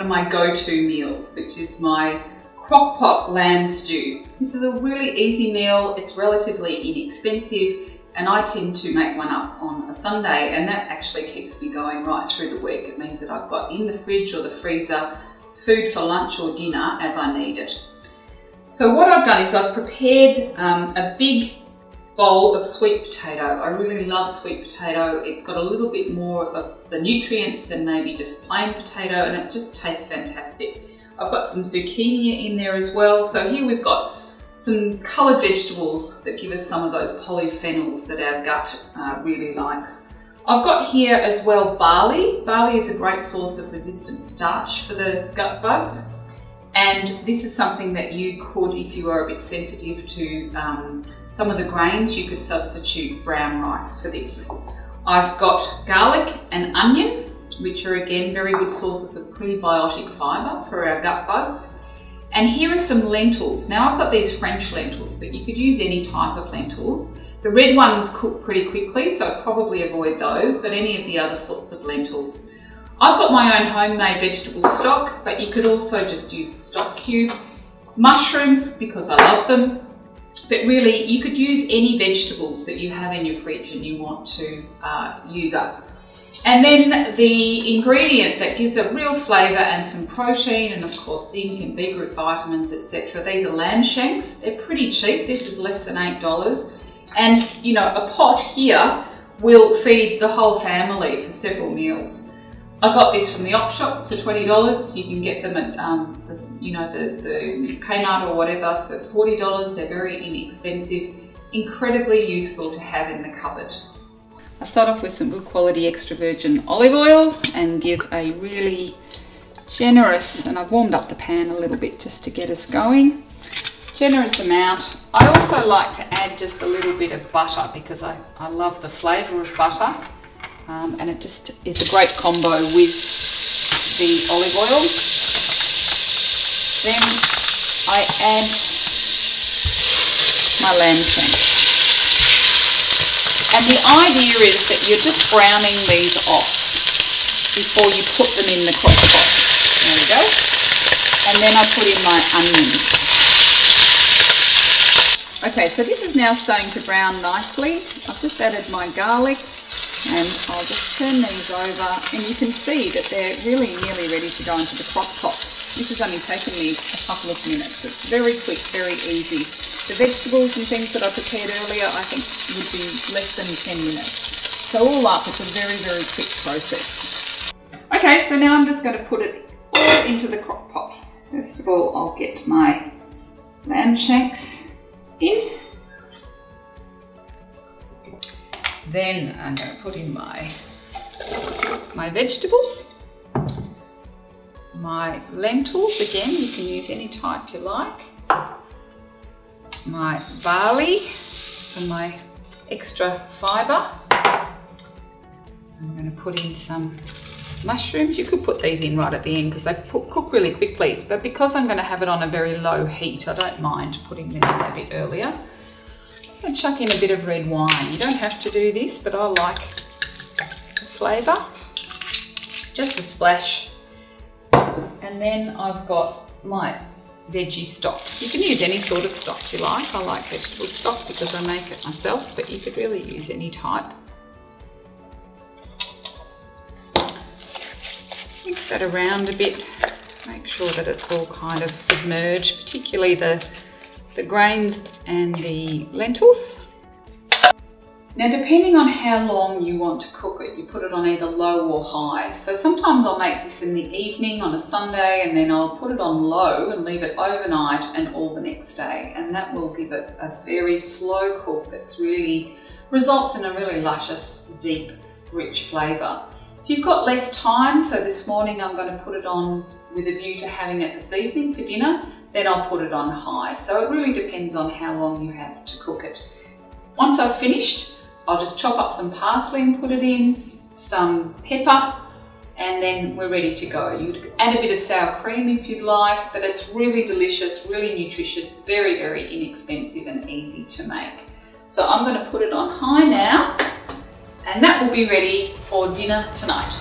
of my go-to meals, which is my Crockpot lamb stew. This is a really easy meal, it's relatively inexpensive, and I tend to make one up on a Sunday, and that actually keeps me going right through the week. It means that I've got in the fridge or the freezer food for lunch or dinner as I need it. So what I've done is I've prepared a big bowl of sweet potato. I really love sweet potato. It's got a little bit more of the nutrients than maybe just plain potato, and it just tastes fantastic. I've got some zucchini in there as well. So here we've got some coloured vegetables that give us some of those polyphenols that our gut really likes. I've got here as well barley. Barley is a great source of resistant starch for the gut bugs. And this is something that you could, if you are a bit sensitive to some of the grains, you could substitute brown rice for this. I've got garlic and onion, which are again very good sources of prebiotic fibre for our gut bugs. And here are some lentils. Now I've got these French lentils, but you could use any type of lentils. The red ones cook pretty quickly, so I'd probably avoid those, but any of the other sorts of lentils. I've got my own homemade vegetable stock, but you could also just use a stock cube. Mushrooms, because I love them, but really you could use any vegetables that you have in your fridge and you want to use up. And then the ingredient that gives a real flavour and some protein, and of course zinc and B group vitamins, etc. These are lamb shanks. They're pretty cheap. This is less than $8. And you know, a pot here will feed the whole family for several meals. I got this from the op shop for $20. You can get them at the Kmart or whatever for $40. They're very inexpensive, incredibly useful to have in the cupboard. I start off with some good quality extra virgin olive oil and give a really generous, and I've warmed up the pan a little bit just to get us going, generous amount. I also like to add just a little bit of butter because I love the flavour of butter, and it just is a great combo with the olive oil. Then I add my lamb shanks. And the idea is that you're just browning these off before you put them in the crock pot. There we go. And then I put in my onions. Okay, so this is now starting to brown nicely. I've just added my garlic and I'll just turn these over, and you can see that they're really nearly ready to go into the crock pot. This has only taken me a couple of minutes. It's very quick, very easy. The vegetables and things that I prepared earlier, I think would be less than 10 minutes. So all up, it's a very, very quick process. Okay, so now I'm just going to put it all into the crock pot. First of all, I'll get my lamb shanks in. Then I'm going to put in my vegetables. My lentils, again, you can use any type you like. My barley for my extra fibre. I'm going to put in some mushrooms. You could put these in right at the end because they cook really quickly, but because I'm going to have it on a very low heat, I don't mind putting them in a bit earlier. And chuck in a bit of red wine. You don't have to do this, but I like the flavour. Just a splash. And then I've got my veggie stock. You can use any sort of stock you like. I like vegetable stock because I make it myself, but you could really use any type. Mix that around a bit. Make sure that it's all kind of submerged, particularly the grains and the lentils. Now, depending on how long you want to cook it, you put it on either low or high. So sometimes I'll make this in the evening on a Sunday, and then I'll put it on low and leave it overnight and all the next day. And that will give it a very slow cook that's really results in a really luscious, deep, rich flavour. If you've got less time, so this morning I'm going to put it on with a view to having it this evening for dinner, then I'll put it on high. So it really depends on how long you have to cook it. Once I've finished, I'll just chop up some parsley and put it in, some pepper, and then we're ready to go. You'd add a bit of sour cream if you'd like, but it's really delicious, really nutritious, very, very inexpensive and easy to make. So I'm going to put it on high now, and that will be ready for dinner tonight.